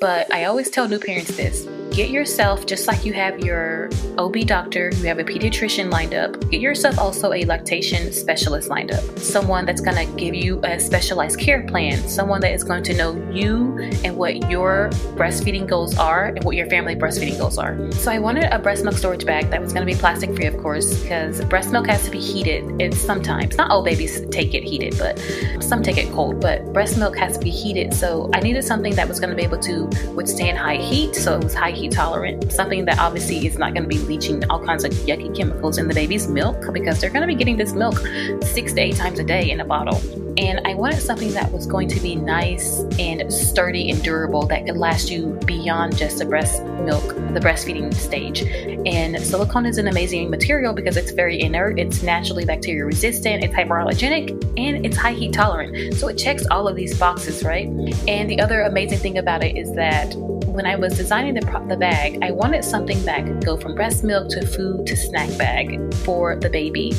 but I always tell new parents this. Get yourself, just like you have your OB doctor, you have a pediatrician lined up, get yourself also a lactation specialist lined up. Someone that's going to give you a specialized care plan, someone that is going to know you and what your breastfeeding goals are and what your family breastfeeding goals are. So I wanted a breast milk storage bag that was going to be plastic free, of course, because breast milk has to be heated. It's sometimes, not all babies take it heated, but some take it cold, but breast milk has to be heated. So I needed something that was going to be able to withstand high heat. So it was high heat tolerant, something that obviously is not going to be leaching all kinds of yucky chemicals in the baby's milk, because they're going to be getting this milk 6 to 8 times a day in a bottle. And I wanted something that was going to be nice and sturdy and durable that could last you beyond just the breast milk, the breastfeeding stage. And silicone is an amazing material because it's very inert, it's naturally bacteria resistant, it's hypoallergenic, and it's high heat tolerant. So it checks all of these boxes, right? And the other amazing thing about it is that when I was designing the bag, I wanted something that could go from breast milk to food to snack bag for the baby.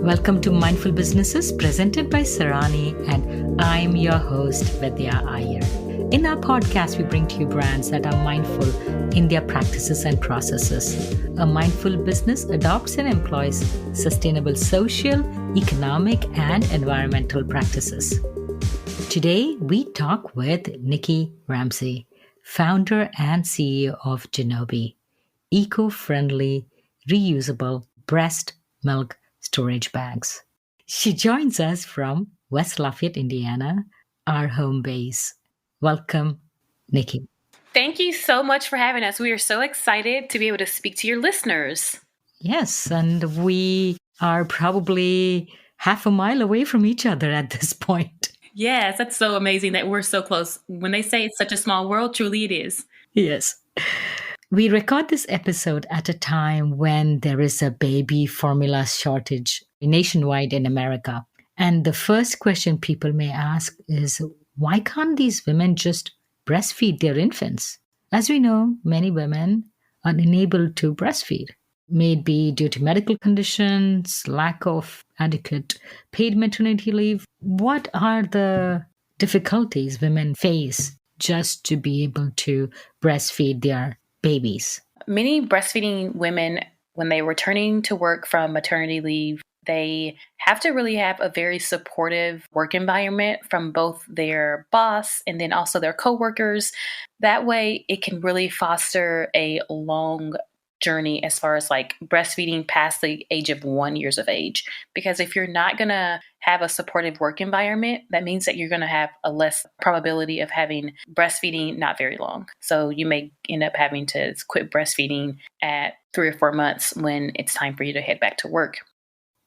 Welcome to Mindful Businesses, presented by Sarani, and I'm your host, Vidya Iyer. In our podcast, we bring to you brands that are mindful in their practices and processes. A mindful business adopts and employs sustainable social, economic, and environmental practices. Today, we talk with Nickey Ramsey, founder and CEO of Junobie, eco-friendly, reusable breast milk storage bags. She joins us from West Lafayette, Indiana, our home base. Welcome, Nickey. Thank you so much for having us. We are so excited to be able to speak to your listeners. Yes, and we are probably half a mile away from each other at this point. Yes, that's so amazing that we're so close. When they say it's such a small world, truly it is. Yes. We record this episode at a time when there is a baby formula shortage nationwide in America. And the first question people may ask is, why can't these women just breastfeed their infants? As we know, many women are unable to breastfeed. May it be due to medical conditions, lack of adequate paid maternity leave. What are the difficulties women face just to be able to breastfeed their babies? Many breastfeeding women, when they're returning to work from maternity leave, they have to really have a very supportive work environment from both their boss and then also their coworkers. That way, it can really foster a long journey as far as like breastfeeding past the age of 1 year of age. Because if you're not going to have a supportive work environment, that means that you're going to have a less probability of having breastfeeding not very long. So you may end up having to quit breastfeeding at 3 or 4 months when it's time for you to head back to work.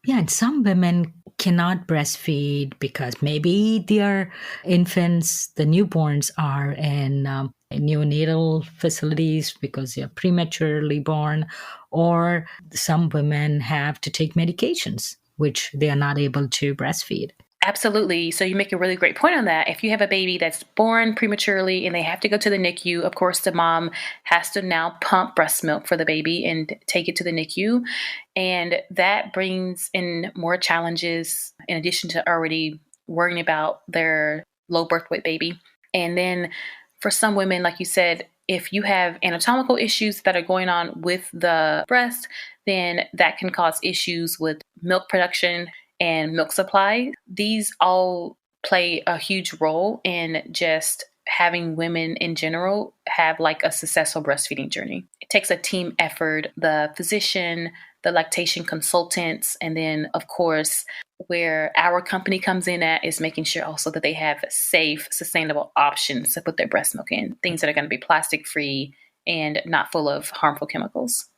Yeah, and some women cannot breastfeed because maybe their infants, the newborns, are in neonatal facilities because they're prematurely born, or some women have to take medications, which they are not able to breastfeed. Absolutely. So you make a really great point on that. If you have a baby that's born prematurely and they have to go to the NICU, of course, the mom has to now pump breast milk for the baby and take it to the NICU. And that brings in more challenges in addition to already worrying about their low birth weight baby. And then for some women, like you said, if you have anatomical issues that are going on with the breast, then that can cause issues with milk production and milk supply. These all play a huge role in just having women in general have like a successful breastfeeding journey. It takes a team effort, the physician, the lactation consultants, and then of course, where our company comes in at is making sure also that they have safe, sustainable options to put their breast milk in, things that are going to be plastic free and not full of harmful chemicals.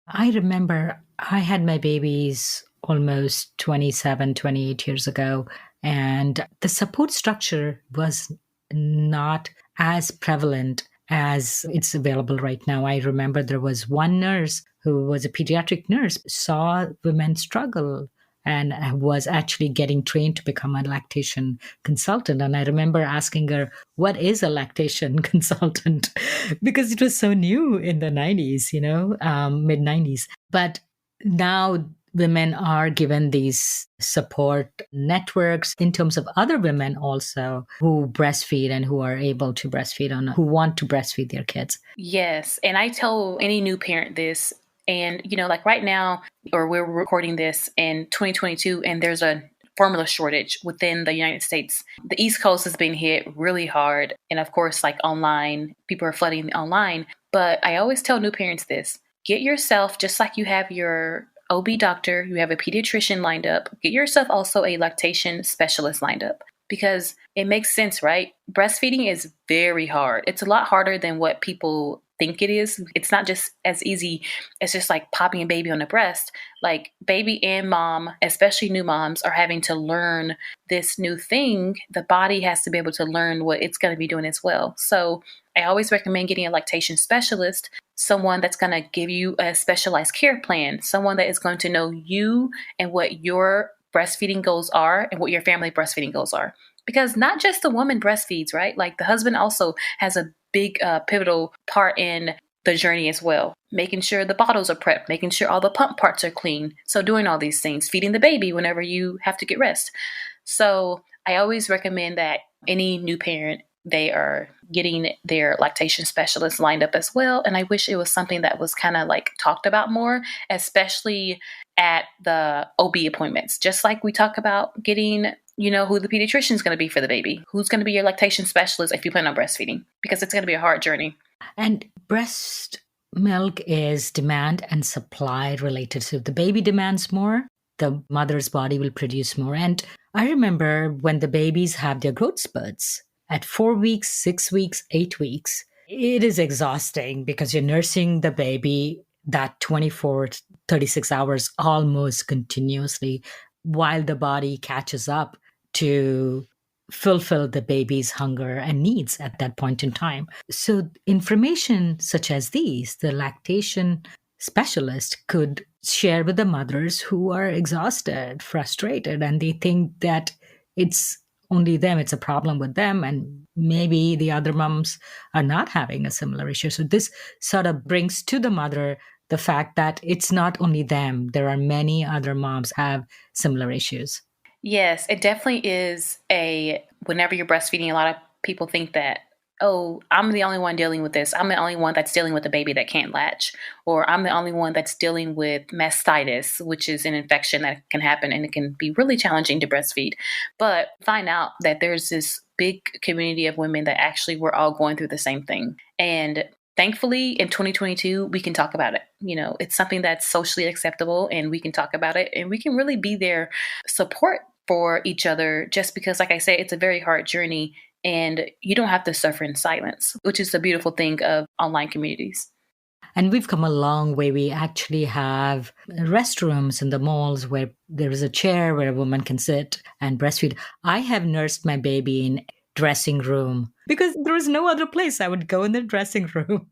I remember I had my babies almost 27, 28 years ago, and the support structure was not as prevalent as it's available right now. I remember there was one nurse who was a pediatric nurse, saw women struggle and was actually getting trained to become a lactation consultant. And I remember asking her, what is a lactation consultant? Because it was so new in the 90s, mid 90s. But now women are given these support networks in terms of other women also who breastfeed and who are able to breastfeed on who want to breastfeed their kids. Yes. And I tell any new parent this. And, like right now, or we're recording this in 2022, and there's a formula shortage within the United States. The East Coast has been hit really hard. And of course, like online, people are flooding online. But I always tell new parents this: get yourself, just like you have your OB doctor, you have a pediatrician lined up, get yourself also a lactation specialist lined up. Because it makes sense, right? Breastfeeding is very hard. It's a lot harder than what people think it is. It's not just as easy as just like popping a baby on the breast. Like baby and mom, especially new moms, are having to learn this new thing. The body has to be able to learn what it's going to be doing as well. So I always recommend getting a lactation specialist, someone that's going to give you a specialized care plan, someone that is going to know you and what your breastfeeding goals are and what your family breastfeeding goals are. Because not just the woman breastfeeds, right? Like the husband also has a big pivotal part in the journey as well. Making sure the bottles are prepped, making sure all the pump parts are clean. So doing all these things, feeding the baby whenever you have to get rest. So I always recommend that any new parent, they are getting their lactation specialist lined up as well. And I wish it was something that was kind of like talked about more, especially at the OB appointments. Just like we talk about getting, who the pediatrician is going to be for the baby, who's going to be your lactation specialist if you plan on breastfeeding, because it's going to be a hard journey. And breast milk is demand and supply related. So if the baby demands more, the mother's body will produce more. And I remember when the babies have their growth spurts at 4 weeks, 6 weeks, 8 weeks, it is exhausting because you're nursing the baby that 24, 36 hours almost continuously while the body catches up to fulfill the baby's hunger and needs at that point in time. So information such as these, the lactation specialist could share with the mothers who are exhausted, frustrated, and they think that it's only them, it's a problem with them, and maybe the other moms are not having a similar issue. So this sort of brings to the mother the fact that it's not only them, there are many other moms have similar issues. Yes, it definitely is whenever you're breastfeeding, a lot of people think that, oh, I'm the only one dealing with this. I'm the only one that's dealing with a baby that can't latch, or I'm the only one that's dealing with mastitis, which is an infection that can happen and it can be really challenging to breastfeed. But find out that there's this big community of women that actually we're all going through the same thing. And thankfully, in 2022, we can talk about it. It's something that's socially acceptable and we can talk about it and we can really be there support for each other, just because, like I say, it's a very hard journey and you don't have to suffer in silence, which is the beautiful thing of online communities. And we've come a long way. We actually have restrooms in the malls where there is a chair where a woman can sit and breastfeed. I have nursed my baby in dressing room because there was no other place. I would go in the dressing room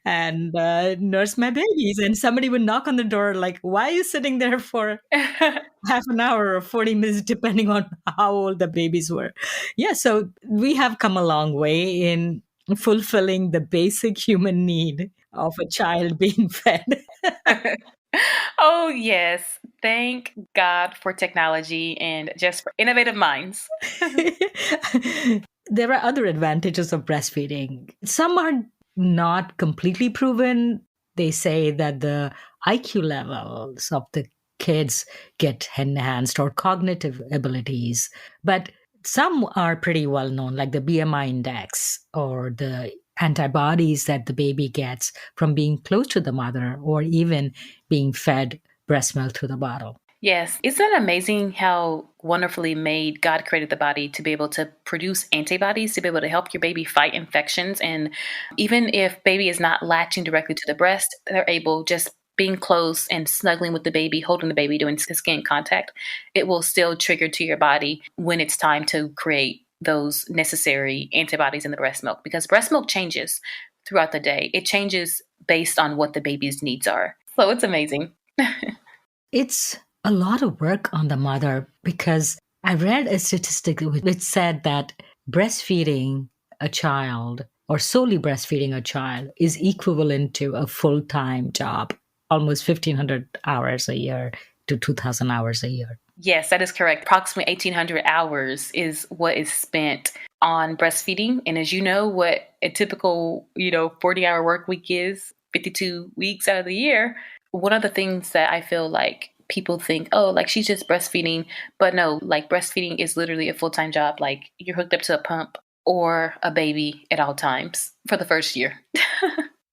and nurse my babies, and somebody would knock on the door like, why are you sitting there for half an hour or 40 minutes, depending on how old the babies were? Yeah, so we have come a long way in fulfilling the basic human need of a child being fed. Oh, yes. Thank God for technology and just for innovative minds. There are other advantages of breastfeeding. Some are not completely proven. They say that the IQ levels of the kids get enhanced or cognitive abilities. But some are pretty well known, like the BMI index or the antibodies that the baby gets from being close to the mother or even being fed breast milk through the bottle. Yes. Isn't it amazing how wonderfully made God created the body to be able to produce antibodies, to be able to help your baby fight infections? And even if baby is not latching directly to the breast, they're able, just being close and snuggling with the baby, holding the baby, doing skin contact, it will still trigger to your body when it's time to create those necessary antibodies in the breast milk, because breast milk changes throughout the day. It changes based on what the baby's needs are. So it's amazing. It's a lot of work on the mother, because I read a statistic which said that breastfeeding a child or solely breastfeeding a child is equivalent to a full-time job, almost 1,500 hours a year to 2,000 hours a year. Yes, that is correct. Approximately 1,800 hours is what is spent on breastfeeding. And as you know, what a typical, 40-hour work week is, 52 weeks out of the year. One of the things that I feel like people think, oh, like she's just breastfeeding. But no, like breastfeeding is literally a full-time job. Like you're hooked up to a pump or a baby at all times for the first year.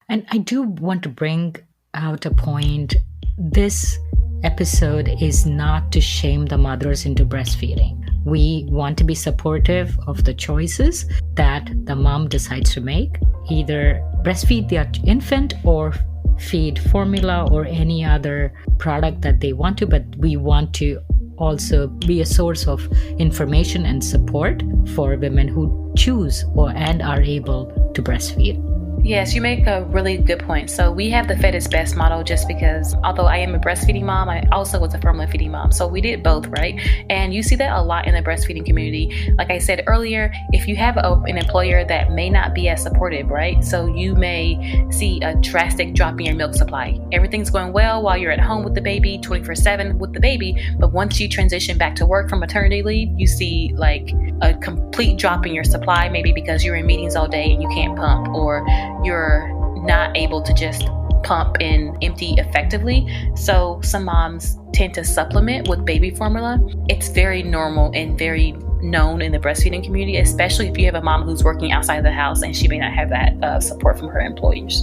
And I do want to bring out a point. This episode is not to shame the mothers into breastfeeding. We want to be supportive of the choices that the mom decides to make, either breastfeed their infant or feed formula or any other product that they want to, but we want to also be a source of information and support for women who choose and are able to breastfeed. Yes, you make a really good point. So we have the Fed is Best model just because although I am a breastfeeding mom, I also was a formula feeding mom. So we did both, right? And you see that a lot in the breastfeeding community. Like I said earlier, if you have an employer that may not be as supportive, right? So you may see a drastic drop in your milk supply. Everything's going well while you're at home with the baby, 24/7 with the baby. But once you transition back to work from maternity leave, you see like a complete drop in your supply, maybe because you're in meetings all day and you can't pump, or you're not able to just pump and empty effectively. So some moms tend to supplement with baby formula. It's very normal and very known in the breastfeeding community, especially if you have a mom who's working outside of the house and she may not have that support from her employers.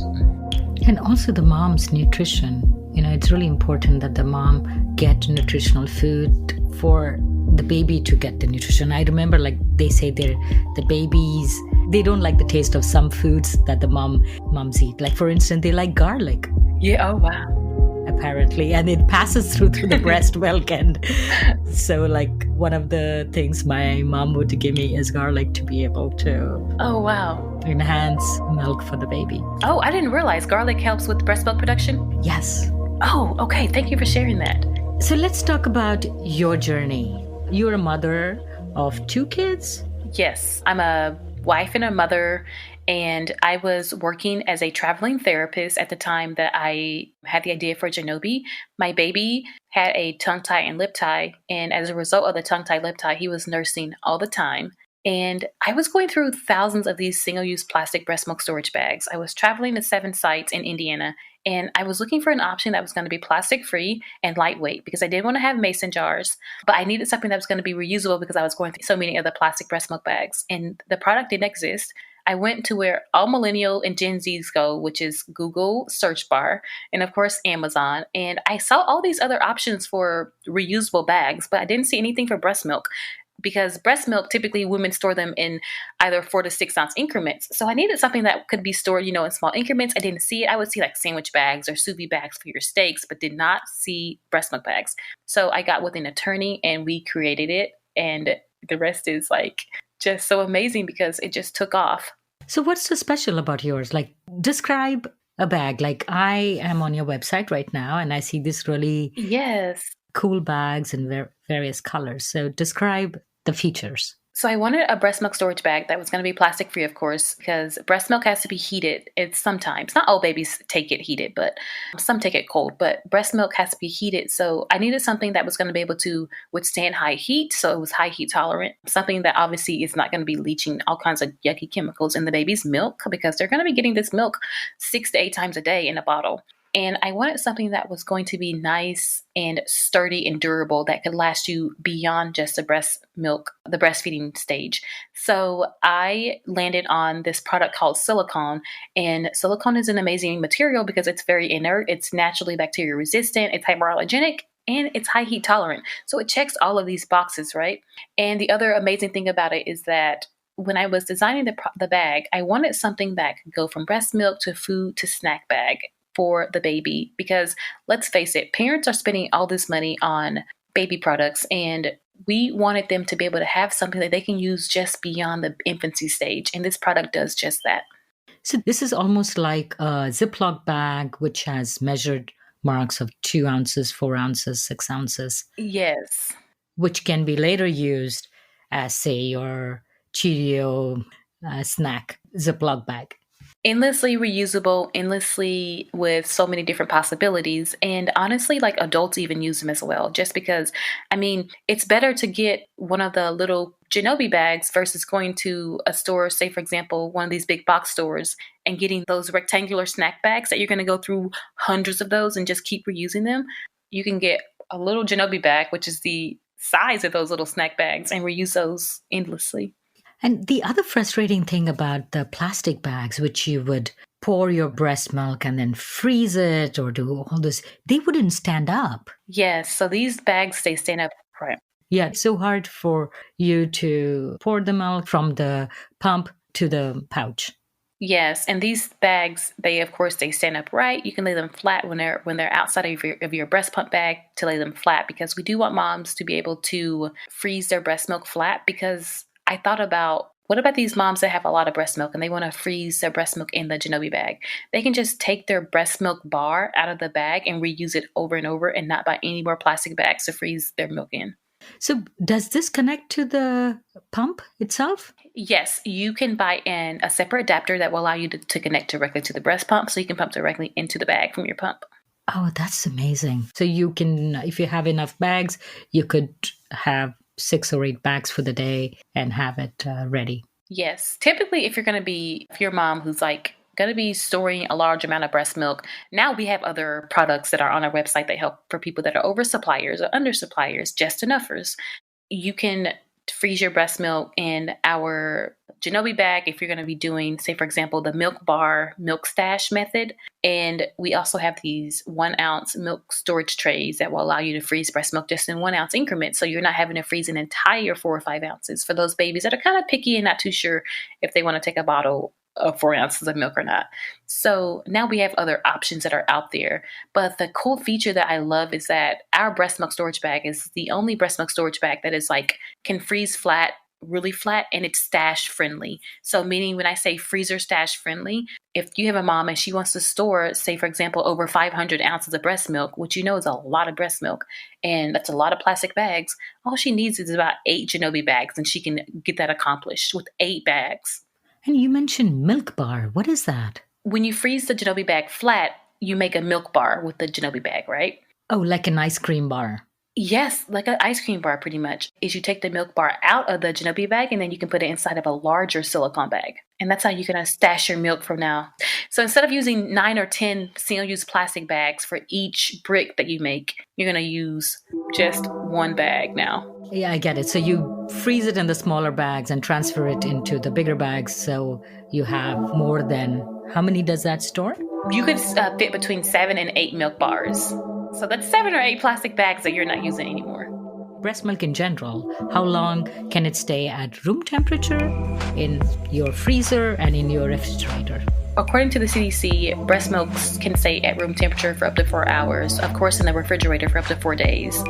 And also the mom's nutrition. It's really important that the mom get nutritional food for the baby to get the nutrition. I remember like they say the babies, they don't like the taste of some foods that the moms eat. Like for instance, they like garlic. Yeah, oh wow. Apparently, and it passes through the breast milk. And so like one of the things my mom would give me is garlic to be able to enhance milk for the baby. Oh, I didn't realize garlic helps with breast milk production. Yes. Oh, okay. Thank you for sharing that. So let's talk about your journey. You're a mother of 2 kids? Yes, I'm a wife and a mother, and I was working as a traveling therapist at the time that I had the idea for Junobie. My baby had a tongue tie and lip tie, and as a result of the tongue tie, lip tie, he was nursing all the time. And I was going through thousands of these single-use plastic breast milk storage bags. I was traveling to 7 sites in Indiana, and I was looking for an option that was going to be plastic-free and lightweight because I didn't want to have mason jars, but I needed something that was going to be reusable because I was going through so many of the plastic breast milk bags. And the product didn't exist. I went to where all millennial and Gen Zs go, which is Google search bar, and of course Amazon. And I saw all these other options for reusable bags, but I didn't see anything for breast milk. Because breast milk, typically women store them in either 4 to 6 ounce increments. So I needed something that could be stored, in small increments. I didn't see it. I would see like sandwich bags or sous vide bags for your steaks, but did not see breast milk bags. So I got with an attorney and we created it. And the rest is like just so amazing because it just took off. So what's so special about yours? Like describe a bag. Like I am on your website right now and I see this really cool bags in various colors. So describe the features. So I wanted a breast milk storage bag that was going to be plastic free, of course, because breast milk has to be heated. It's sometimes, not all babies take it heated, but some take it cold, but breast milk has to be heated. So I needed something that was going to be able to withstand high heat. So it was high heat tolerant, something that obviously is not going to be leaching all kinds of yucky chemicals in the baby's milk because they're going to be getting this milk 6 to 8 times a day in a bottle. And I wanted something that was going to be nice and sturdy and durable that could last you beyond just the breastfeeding stage. So I landed on this product called silicone. And silicone is an amazing material because it's very inert. It's naturally bacteria resistant. It's hypoallergenic. And it's high heat tolerant. So it checks all of these boxes, right? And the other amazing thing about it is that when I was designing the bag, I wanted something that could go from breast milk to food to snack bag for the baby, because let's face it, parents are spending all this money on baby products and we wanted them to be able to have something that they can use just beyond the infancy stage. And this product does just that. So this is almost like a Ziploc bag, which has measured marks of 2 ounces, 4 ounces, 6 ounces. Yes. Which can be later used as, say, your Cheerio snack Ziploc bag. Endlessly reusable, endlessly with so many different possibilities. And honestly, like adults even use them as well, just because, I mean, it's better to get one of the little Junobie bags versus going to a store, say, for example, one of these big box stores and getting those rectangular snack bags that you're going to go through hundreds of those and just keep reusing them. You can get a little Junobie bag, which is the size of those little snack bags, and reuse those endlessly. And the other frustrating thing about the plastic bags, which you would pour your breast milk and then freeze it or do all this, they wouldn't stand up. Yes, so these bags, they stand up right. Yeah, it's so hard for you to pour the milk from the pump to the pouch. Yes, and these bags, they of course they stand upright. You can lay them flat when they're outside of your breast pump bag, to lay them flat, because we do want moms to be able to freeze their breast milk flat. Because I thought about, what about these moms that have a lot of breast milk and they want to freeze their breast milk in the Junobie bag? They can just take their breast milk bar out of the bag and reuse it over and over, and not buy any more plastic bags to freeze their milk in. So, does this connect to the pump itself? Yes, you can buy in a separate adapter that will allow you to connect directly to the breast pump, so you can pump directly into the bag from your pump. Oh, that's amazing. So, you can, if you have enough bags, you could have 6 or 8 bags for the day and have it ready. Yes. Typically, if you're a mom who's like going to be storing a large amount of breast milk, now we have other products that are on our website that help for people that are oversuppliers or undersuppliers, just enoughers. You can freeze your breast milk in our Junobie bag if you're going to be doing, say, for example, the milk bar milk stash method. And we also have these 1 ounce milk storage trays that will allow you to freeze breast milk just in 1 ounce increments. So you're not having to freeze an entire 4 or 5 ounces for those babies that are kind of picky and not too sure if they want to take a bottle of 4 ounces of milk or not. So now we have other options that are out there. But the cool feature that I love is that our breast milk storage bag is the only breast milk storage bag that is like, can freeze flat, really flat, and it's stash friendly. So meaning, when I say freezer stash friendly, if you have a mom and she wants to store, say, for example, over 500 ounces of breast milk, which you know is a lot of breast milk, and that's a lot of plastic bags, all she needs is about 8 Junobie bags, and she can get that accomplished with 8 bags. And you mentioned milk bar. What is that? When you freeze the Junobie bag flat, you make a milk bar with the Junobie bag, right? Oh, like an ice cream bar. Yes, like an ice cream bar pretty much. Is you take the milk bar out of the Junobie bag and then you can put it inside of a larger silicone bag. And that's how you're going to stash your milk from now. So instead of using 9 or 10 single-use plastic bags for each brick that you make, you're going to use just 1 bag now. Yeah, I get it. So you freeze it in the smaller bags and transfer it into the bigger bags. So you have more than, how many does that store? You could fit between 7 and 8 milk bars. So that's 7 or 8 plastic bags that you're not using anymore. Breast milk in general, how long can it stay at room temperature in your freezer and in your refrigerator? According to the CDC, breast milk can stay at room temperature for up to 4 hours, of course in the refrigerator for up to 4 days.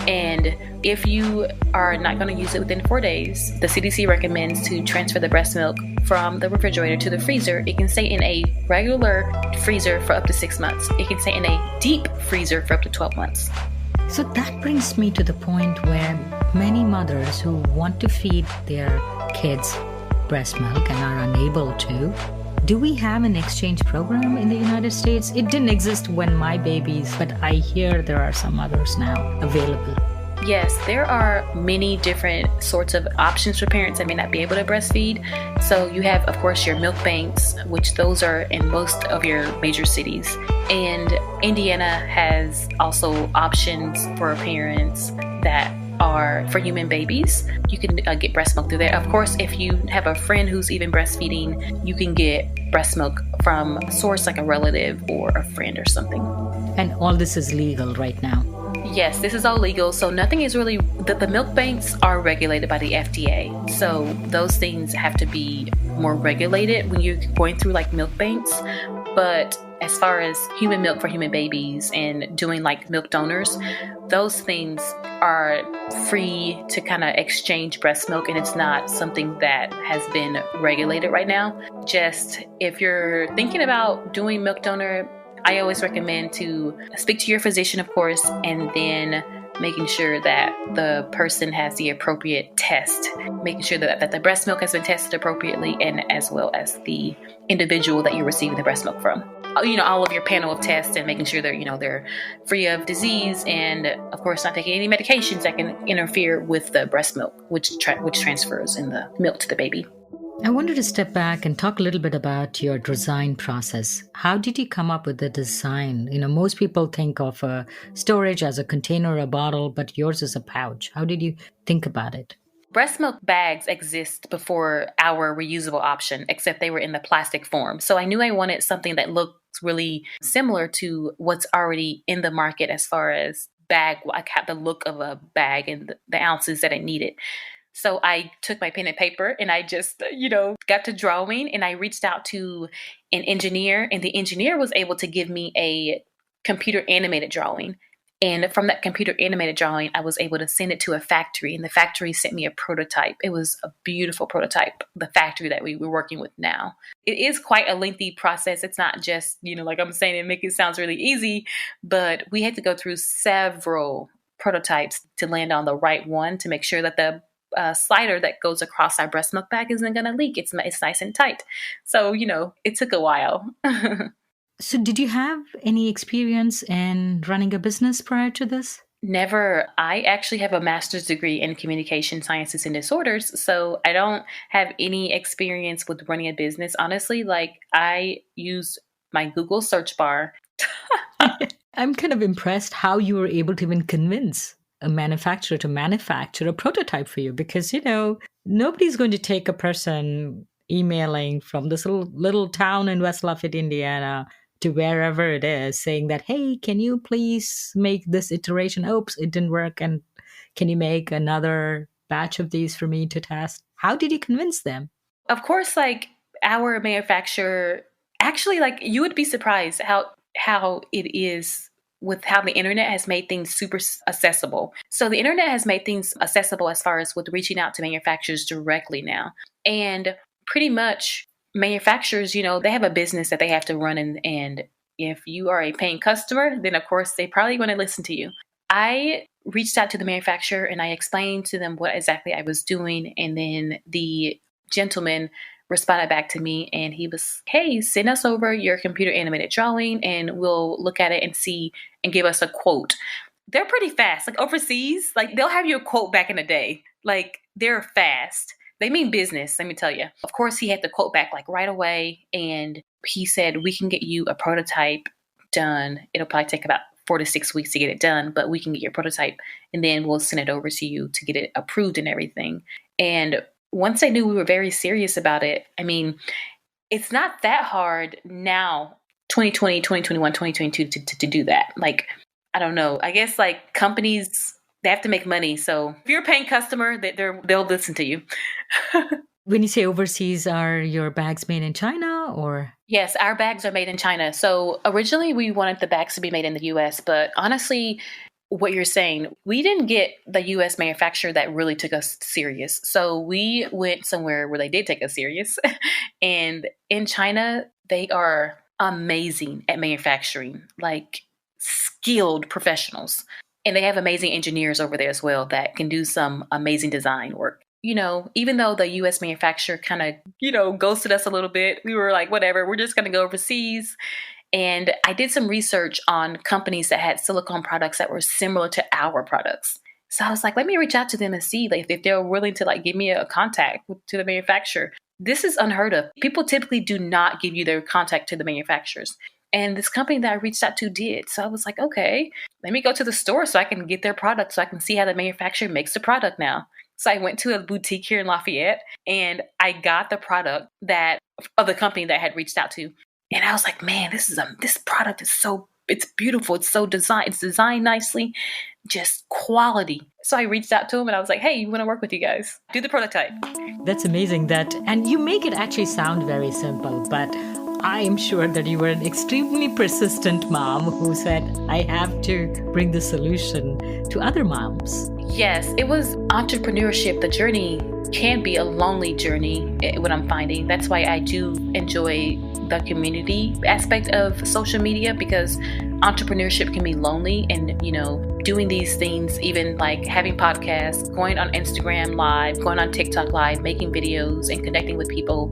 And if you are not going to use it within 4 days, the CDC recommends to transfer the breast milk from the refrigerator to the freezer. It can stay in a regular freezer for up to 6 months. It can stay in a deep freezer for up to 12 months. So that brings me to the point where many mothers who want to feed their kids breast milk and are unable to, do we have an exchange program in the United States? It didn't exist when my babies, but I hear there are some others now available. Yes, there are many different sorts of options for parents that may not be able to breastfeed. So you have, of course, your milk banks, which those are in most of your major cities. And Indiana has also options for parents that are for human babies. You can get breast milk through there. Of course, if you have a friend who's even breastfeeding, you can get breast milk from a source like a relative or a friend or something. And all this is legal right now? Yes, this is all legal. So nothing is really, the milk banks are regulated by the FDA. So those things have to be more regulated when you're going through like milk banks. But as far as human milk for human babies and doing like milk donors, those things are free to kind of exchange breast milk, and it's not something that has been regulated right now. Just if you're thinking about doing milk donor, I always recommend to speak to your physician, of course, and then making sure that the person has the appropriate test, making sure that the breast milk has been tested appropriately, and as well as the individual that you're receiving the breast milk from. All of your panel of tests, and making sure they're free of disease, and of course not taking any medications that can interfere with the breast milk, which transfers in the milk to the baby. I wanted to step back and talk a little bit about your design process. How did you come up with the design? Most people think of storage as a container, a bottle, but yours is a pouch. How did you think about it? Breast milk bags exist before our reusable option, except they were in the plastic form. So I knew I wanted something that looked really similar to what's already in the market as far as bag, like the look of a bag and the ounces that it needed. So I took my pen and paper and I just, got to drawing, and I reached out to an engineer, and the engineer was able to give me a computer animated drawing. And from that computer animated drawing, I was able to send it to a factory, and the factory sent me a prototype. It was a beautiful prototype, the factory that we were working with now. It is quite a lengthy process. It's not just, like I'm saying, it makes it sound really easy, but we had to go through several prototypes to land on the right one to make sure that the slider that goes across our breast milk bag isn't going to leak. It's nice and tight. So, it took a while. So did you have any experience in running a business prior to this? Never. I actually have a master's degree in communication sciences and disorders, so I don't have any experience with running a business. Honestly, I use my Google search bar. I'm kind of impressed how you were able to even convince a manufacturer to manufacture a prototype for you, because, nobody's going to take a person emailing from this little town in West Lafayette, Indiana, to wherever it is, saying that, hey, can you please make this iteration? Oops, it didn't work. And can you make another batch of these for me to test? How did you convince them? Of course, our manufacturer, actually, you would be surprised how it is with how the internet has made things super accessible. So the internet has made things accessible as far as with reaching out to manufacturers directly now. And pretty much manufacturers, they have a business that they have to run. And if you are a paying customer, then of course they probably want to listen to you. I reached out to the manufacturer and I explained to them what exactly I was doing. And then the gentleman responded back to me and he was, hey, send us over your computer animated drawing and we'll look at it and see and give us a quote. They're pretty fast. Overseas, they'll have you a quote back in the day. They're fast. They mean business, let me tell you. Of course, he had the quote back right away. And he said, we can get you a prototype done. It'll probably take about 4 to 6 weeks to get it done, but we can get your prototype and then we'll send it over to you to get it approved and everything. And once they knew we were very serious about it, it's not that hard now, 2020, 2021, 2022, to do that. I don't know. I guess companies, they have to make money. So if you're a paying customer, they'll listen to you. When you say overseas, are your bags made in China or? Yes, our bags are made in China. So originally we wanted the bags to be made in the US, but honestly, what you're saying, we didn't get the US manufacturer that really took us serious. So we went somewhere where they did take us serious. And in China, they are amazing at manufacturing, skilled professionals. And they have amazing engineers over there as well that can do some amazing design work. Even though the US manufacturer kind of, ghosted us a little bit, we were whatever, we're just going to go overseas. And I did some research on companies that had silicone products that were similar to our products. So I was let me reach out to them and see if they're willing to give me a contact to the manufacturer. This is unheard of. People typically do not give you their contact to the manufacturers. And this company that I reached out to did. So I was okay, let me go to the store so I can get their product so I can see how the manufacturer makes the product now. So I went to a boutique here in Lafayette and I got the product of the company that I had reached out to. And I was man, this product is it's beautiful. It's designed nicely, just quality. So I reached out to him and I was hey, you want to work with you guys? Do the prototype. That's amazing and you make it actually sound very simple, but I am sure that you were an extremely persistent mom who said, I have to bring the solution to other moms. Yes, it was entrepreneurship. The journey can be a lonely journey, what I'm finding. That's why I do enjoy the community aspect of social media, because entrepreneurship can be lonely and, doing these things, even like having podcasts, going on Instagram Live, going on TikTok Live, making videos and connecting with people,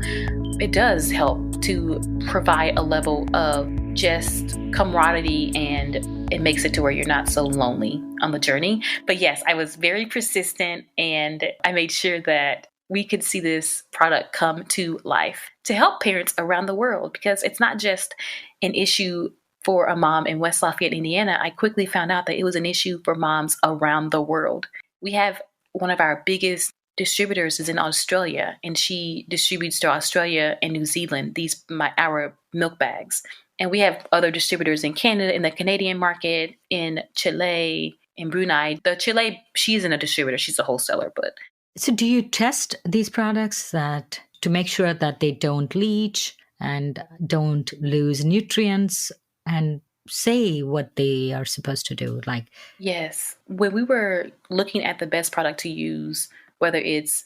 it does help to provide a level of just camaraderie, and it makes it to where you're not so lonely on the journey. But yes, I was very persistent, and I made sure that we could see this product come to life to help parents around the world, because it's not just an issue for a mom in West Lafayette, Indiana. I quickly found out that it was an issue for moms around the world. We have one of our biggest distributors is in Australia, and she distributes to Australia and New Zealand our milk bags. And we have other distributors in Canada, in the Canadian market, in Chile, in Brunei. The Chile, she isn't a distributor, she's a wholesaler. But so do you test these products to make sure that they don't leach and don't lose nutrients and say what they are supposed to do? Like, yes, when we were looking at the best product to use, whether it's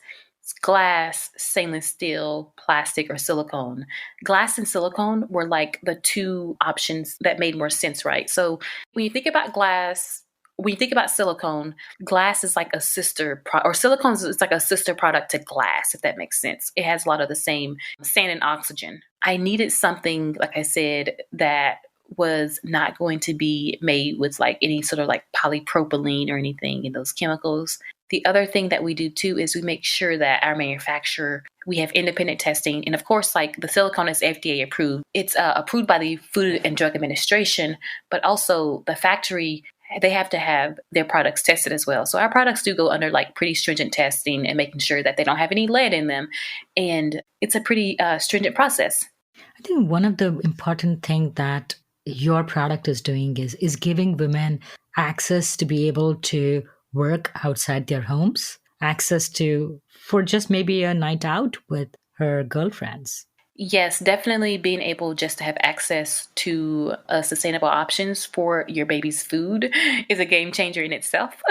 glass, stainless steel, plastic, or silicone, glass and silicone were like the two options that made more sense, right? So when you think about glass, when you think about silicone, glass is like a sister or silicone is like a sister product to glass, if that makes sense. It has a lot of the same sand and oxygen. I needed something, like I said, that was not going to be made with like any sort of like polypropylene or anything in those chemicals. The other thing that we do too is we make sure that our manufacturer, we have independent testing. And of course, like the silicone is FDA approved. It's approved by the Food and Drug Administration, but also the factory, they have to have their products tested as well. So our products do go under like pretty stringent testing and making sure that they don't have any lead in them. And it's a pretty stringent process. I think one of the important things that your product is doing is giving women access to be able to work outside their homes, access to for just maybe a night out with her girlfriends. Yes, definitely being able just to have access to sustainable options for your baby's food is a game changer in itself.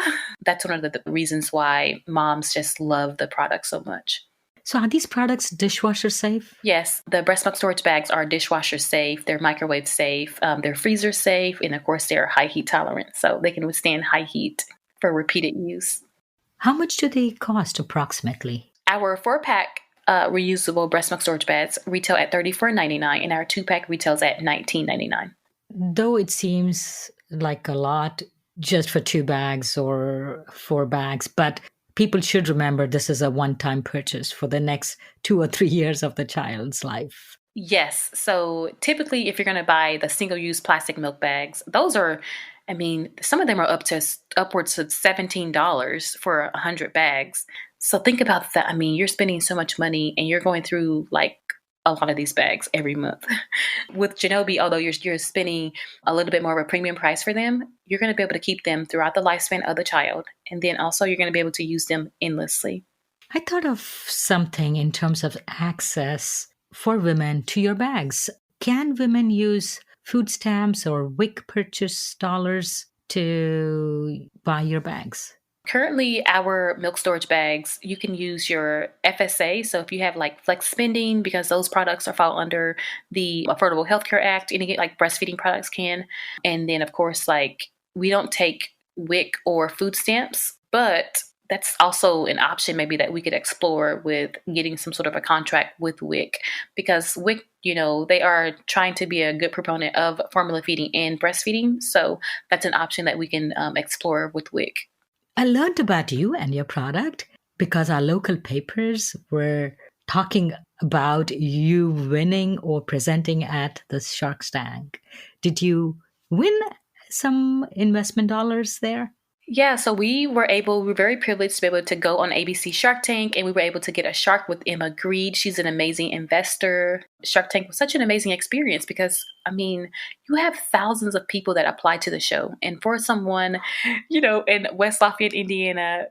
That's one of the reasons why moms just love the product so much. So are these products dishwasher safe? Yes, the breast milk storage bags are dishwasher safe, they're microwave safe, they're freezer safe, and of course they're high heat tolerant, so they can withstand high heat for repeated use. How much do they cost approximately? Our 4-pack reusable breast milk storage bags retail at $34.99, and our 2-pack retails at $19.99. Though it seems like a lot just for 2 bags or 4 bags, but people should remember this is a one-time purchase for the next 2 or 3 years of the child's life. Yes. So typically, if you're going to buy the single-use plastic milk bags, those are, I mean, some of them are upwards of $17 for 100 bags. So think about that. I mean, you're spending so much money and you're going through like a lot of these bags every month. With Junobie, although you're spending a little bit more of a premium price for them, you're going to be able to keep them throughout the lifespan of the child. And then also you're going to be able to use them endlessly. I thought of something in terms of access for women to your bags. Can women use food stamps or WIC purchase dollars to buy your bags? Currently, our milk storage bags, you can use your FSA. So if you have like flex spending, because those products are fall under the Affordable Health Care Act, and like breastfeeding products can. And then of course, like we don't take WIC or food stamps, but that's also an option maybe that we could explore with getting some sort of a contract with WIC, because WIC, they are trying to be a good proponent of formula feeding and breastfeeding. So that's an option that we can explore with WIC. I learned about you and your product because our local papers were talking about you winning or presenting at the Shark Tank. Did you win some investment dollars there? Yeah, so we were very privileged to be able to go on ABC Shark Tank, and we were able to get a shark with Emma Greed. She's an amazing investor. Shark Tank was such an amazing experience because, I mean, you have thousands of people that apply to the show. And for someone, in West Lafayette, Indiana,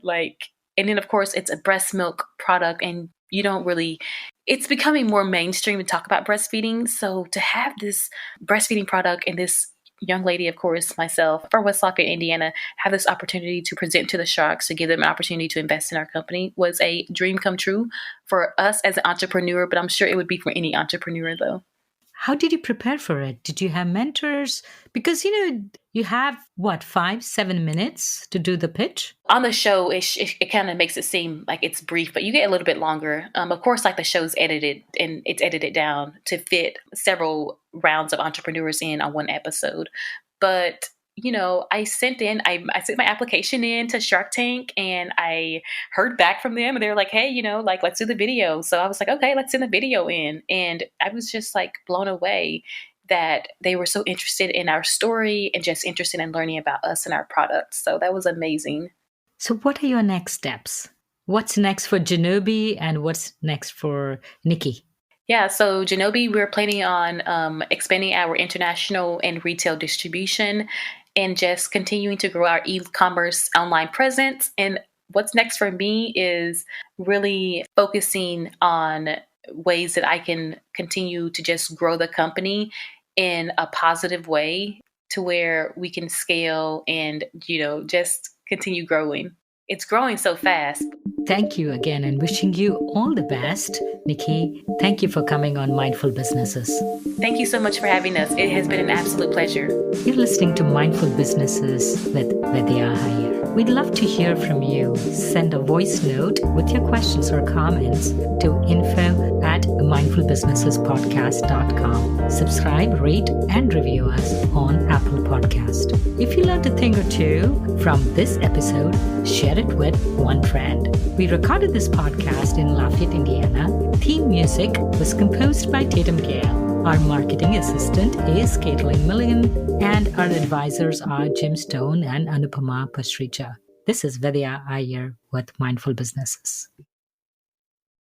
and then of course it's a breast milk product, and it's becoming more mainstream to talk about breastfeeding. So to have this breastfeeding product and this young lady, of course, myself, from West Lafayette, Indiana, have this opportunity to present to the sharks, to give them an opportunity to invest in our company, was a dream come true for us as an entrepreneur, but I'm sure it would be for any entrepreneur though. How did you prepare for it? Did you have mentors? Because, you have, 5-7 minutes to do the pitch? On the show, it kind of makes it seem like it's brief, but you get a little bit longer. Of course, like the show's edited and it's edited down to fit several rounds of entrepreneurs in on one episode. But I sent my application in to Shark Tank, and I heard back from them, and they were like, hey, let's do the video. So I was like, okay, let's send the video in. And I was just like blown away that they were so interested in our story and just interested in learning about us and our products. So that was amazing. So what are your next steps? What's next for Junobie and what's next for Nickey? Yeah, so Junobie, we're planning on expanding our international and retail distribution and just continuing to grow our e-commerce online presence. And what's next for me is really focusing on ways that I can continue to just grow the company in a positive way to where we can scale and, just continue growing. It's growing so fast. Thank you again and wishing you all the best. Nickey, thank you for coming on Mindful Businesses. Thank you so much for having us. It has been an absolute pleasure. You're listening to Mindful Businesses with Vidya Iyer. We'd love to hear from you. Send a voice note with your questions or comments to info@mindfulbusinessespodcast.com. Subscribe, rate, and review us on Apple Podcast. If you learned a thing or two from this episode, share it with one friend. We recorded this podcast in Lafayette, Indiana. Theme music was composed by Tatum Gale. Our marketing assistant is Caitlin Milligan, and our advisors are Jim Stone and Anupama Pastrija. This is Vidya Iyer with Mindful Businesses.